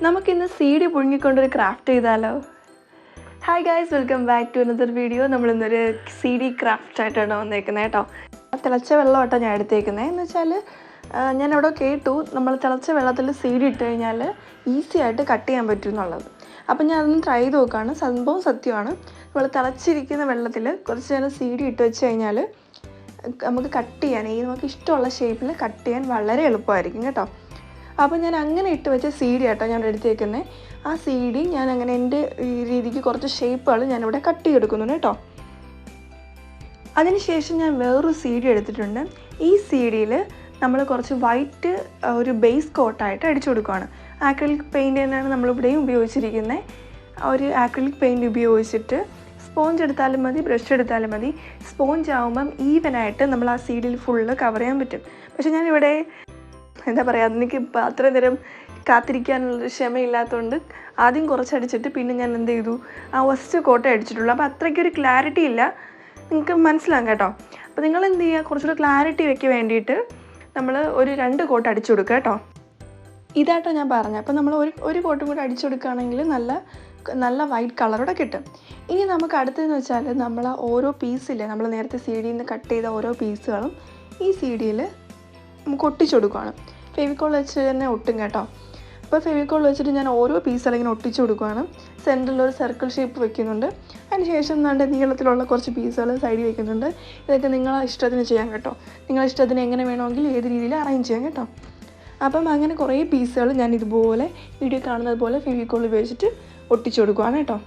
നമുക്കിന്ന് CD പുഴുങ്ങിക്കൊണ്ടൊരു craft ചെയ്താലോ? Hi guys, welcome back to another video. നമ്മളിന്നൊരു CD ക്രാഫ്റ്റ് ആയിട്ടാണ് വന്നേക്കുന്നത് കേട്ടോ. തിളച്ച വെള്ളമായിട്ടോ ഞാൻ എടുത്തേക്കുന്നത്. എന്ന് വെച്ചാൽ ഞാനവിടെ കേട്ടു നമ്മൾ തിളച്ച വെള്ളത്തിൽ CD ഇട്ട് കഴിഞ്ഞാൽ ഈസി ആയിട്ട് കട്ട് ചെയ്യാൻ പറ്റും എന്നുള്ളത്. അപ്പം ഞാൻ അതൊന്ന് ട്രൈ ചെയ്ത് നോക്കുകയാണ്. സംഭവം സത്യമാണ്. നമ്മൾ തിളച്ചിരിക്കുന്ന വെള്ളത്തിൽ കുറച്ച് നേരം CD ഇട്ട് വെച്ച് കഴിഞ്ഞാൽ നമുക്ക് കട്ട് ചെയ്യാൻ നമുക്ക് ഇഷ്ടമുള്ള ഷേപ്പിൽ കട്ട് ചെയ്യാൻ വളരെ എളുപ്പമായിരിക്കും കേട്ടോ. അപ്പോൾ ഞാൻ അങ്ങനെ ഇട്ട് വെച്ച CD ആട്ടോ ഞാൻ എടുത്തേക്കുന്നത്. ആ CD ഞാൻ അങ്ങനെ എൻ്റെ ഈ രീതിക്ക് കുറച്ച് ഷേപ്പുകൾ ഞാനിവിടെ കട്ട് ചെയ്തെടുക്കുന്നുണ്ട് കേട്ടോ. അതിനുശേഷം ഞാൻ വേറൊരു CD എടുത്തിട്ടുണ്ട്. ഈ CDയിൽ നമ്മൾ കുറച്ച് വൈറ്റ് ഒരു ബേസ് കോട്ടായിട്ട് അടിച്ചു കൊടുക്കുകയാണ്. ആക്രിലിക് പെയിൻറ്റ് തന്നെയാണ് നമ്മളിവിടെയും ഉപയോഗിച്ചിരിക്കുന്നത്. ഒരു ആക്രിലിക് പെയിൻറ്റ് ഉപയോഗിച്ചിട്ട് സ്പോഞ്ച് എടുത്താലും മതി, ബ്രഷ് എടുത്താലും മതി. സ്പോഞ്ച് ആകുമ്പം ഈവനായിട്ട് നമ്മൾ ആ CDയിൽ ഫുള്ള് കവർ ചെയ്യാൻ പറ്റും. പക്ഷെ ഞാനിവിടെ എന്താ പറയുക, എനിക്ക് അത്രയും നേരം കാത്തിരിക്കാനുള്ളൊരു ക്ഷമയില്ലാത്തതുകൊണ്ട് ആദ്യം കുറച്ചടിച്ചിട്ട് പിന്നെ ഞാൻ എന്ത് ചെയ്തു, ആ ഫസ്റ്റ് കോട്ട അടിച്ചിട്ടുള്ളൂ. അപ്പോൾ അത്രയ്ക്കൊരു ക്ലാരിറ്റി ഇല്ല, നിങ്ങൾക്ക് മനസ്സിലാകും കേട്ടോ. അപ്പോൾ നിങ്ങൾ എന്ത് ചെയ്യുക, കുറച്ചുകൂടെ ക്ലാരിറ്റി വയ്ക്കാൻ വേണ്ടിയിട്ട് നമ്മൾ ഒരു 2 കോട്ട് അടിച്ചു കൊടുക്കുക കേട്ടോ. ഇതാട്ടോ ഞാൻ പറഞ്ഞത്. അപ്പോൾ നമ്മൾ ഒരു കോട്ടും കൂടെ അടിച്ചു കൊടുക്കുകയാണെങ്കിൽ നല്ല വൈറ്റ് കളറോടെ കിട്ടും. ഇനി നമുക്ക് അടുത്തതെന്ന് വെച്ചാൽ നമ്മൾ ഓരോ പീസില്ലേ, നമ്മൾ നേരത്തെ CDയിൽ നിന്ന് കട്ട് ചെയ്ത ഓരോ പീസുകളും ഈ CDയിൽ നമുക്ക് ഒട്ടിച്ചു കൊടുക്കുകയാണ്. ഫെവിക്കോൾ വെച്ച് തന്നെ ഒട്ടും കേട്ടോ. അപ്പോൾ ഫെവിക്കോൾ വെച്ചിട്ട് ഞാൻ ഓരോ പീസുകൾ ഇങ്ങനെ ഒട്ടിച്ചു കൊടുക്കുകയാണ്. സെൻറ്ററിലൊരു സർക്കിൾ ഷേപ്പ് വെക്കുന്നുണ്ട്. അതിന് ശേഷം നല്ല നീളത്തിലുള്ള കുറച്ച് പീസുകൾ സൈഡിൽ വെക്കുന്നുണ്ട്. ഇതൊക്കെ നിങ്ങളെ ഇഷ്ടത്തിന് ചെയ്യാം കേട്ടോ. നിങ്ങളെ ഇഷ്ടത്തിന് എങ്ങനെ വേണമെങ്കിൽ ഏത് രീതിയിൽ അറേഞ്ച് ചെയ്യാം കേട്ടോ. അപ്പം അങ്ങനെ കുറേ പീസുകൾ ഞാൻ ഇതുപോലെ വീഡിയോ കാണുന്നത് പോലെ ഫെവിക്കോൾ ഉപയോഗിച്ചിട്ട് ഒട്ടിച്ചു കൊടുക്കുകയാണ് കേട്ടോ.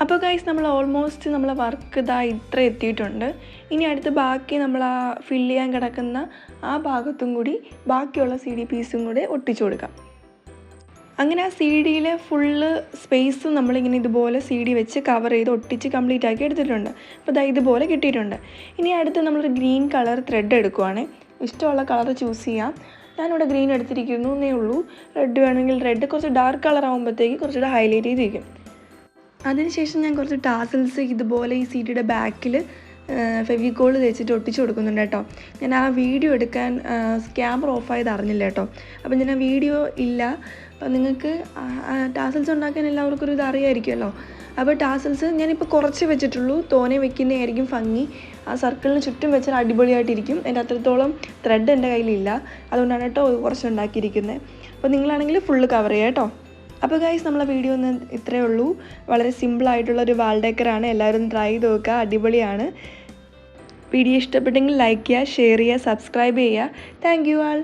അപ്പോൾ ഗൈസ്, നമ്മൾ ഓൾമോസ്റ്റ് നമ്മളെ വർക്ക് ഇത്ര എത്തിയിട്ടുണ്ട്. ഇനി അടുത്ത് ബാക്കി നമ്മൾ ആ ഫില്ല് ചെയ്യാൻ കിടക്കുന്ന ആ ഭാഗത്തും കൂടി ബാക്കിയുള്ള CD പീസും കൂടി ഒട്ടിച്ചു കൊടുക്കാം. അങ്ങനെ ആ CDയിലെ ഫുള്ള് സ്പേസും നമ്മളിങ്ങനെ ഇതുപോലെ CD വെച്ച് കവർ ചെയ്ത് ഒട്ടിച്ച് കംപ്ലീറ്റ് ആക്കി എടുത്തിട്ടുണ്ട്. അപ്പോൾ ഇതുപോലെ കിട്ടിയിട്ടുണ്ട്. ഇനി അടുത്ത് നമ്മളൊരു ഗ്രീൻ കളർ ത്രെഡ് എടുക്കുവാണ്. ഇഷ്ടമുള്ള കളർ ചൂസ് ചെയ്യാം. ഞാനിവിടെ ഗ്രീൻ എടുത്തിരിക്കുന്നു എന്നേ ഉള്ളൂ. റെഡ് വേണമെങ്കിൽ റെഡ്, കുറച്ച് ഡാർക്ക് കളർ ആകുമ്പോഴത്തേക്ക് കുറച്ചുകൂടെ ഹൈലൈറ്റ് ചെയ്തിരിക്കും. അതിനുശേഷം ഞാൻ കുറച്ച് ടാസൽസ് ഇതുപോലെ ഈ CDയുടെ ബാക്കിൽ ഫെവിക്കോൾ തേച്ചിട്ട് ഒട്ടിച്ച് കൊടുക്കുന്നുണ്ട് കേട്ടോ. ഞാൻ ആ വീഡിയോ എടുക്കാൻ ക്യാമറ ഓഫായത് അറിഞ്ഞില്ല കേട്ടോ. അപ്പം ഞാൻ ആ വീഡിയോ ഇല്ല. അപ്പം നിങ്ങൾക്ക് ടാസൽസ് ഉണ്ടാക്കാൻ എല്ലാവർക്കും ഒരു ഇത് അറിയാമായിരിക്കുമല്ലോ. അപ്പോൾ ടാസൽസ് ഞാനിപ്പോൾ കുറച്ച് വെച്ചിട്ടുള്ളൂ. തോനെ വെക്കുന്നതായിരിക്കും ഭംഗി. ആ സർക്കിളിന് ചുറ്റും വെച്ചാൽ അടിപൊളിയായിട്ടിരിക്കും. എൻ്റെ അത്രത്തോളം ത്രെഡ് എൻ്റെ കയ്യിലില്ല, അതുകൊണ്ടാണ് കേട്ടോ കുറച്ച് ഉണ്ടാക്കിയിരിക്കുന്നത്. അപ്പോൾ നിങ്ങളാണെങ്കിൽ ഫുള്ള് കവർ ചെയ്യുക കേട്ടോ. അപ്പോൾ ഗൈസ്, നമ്മളെ വീഡിയോ ഒന്ന് ഇത്രയേ ഉള്ളൂ. വളരെ സിമ്പിളായിട്ടുള്ളൊരു വാൾ ഡെക്കറാണ്. എല്ലാവരും ട്രൈ ചെയ്ത് നോക്കുക, അടിപൊളിയാണ്. വീഡിയോ ഇഷ്ടപ്പെട്ടെങ്കിൽ ലൈക്ക് ചെയ്യുക, ഷെയർ ചെയ്യുക, സബ്സ്ക്രൈബ് ചെയ്യുക. Thank you all.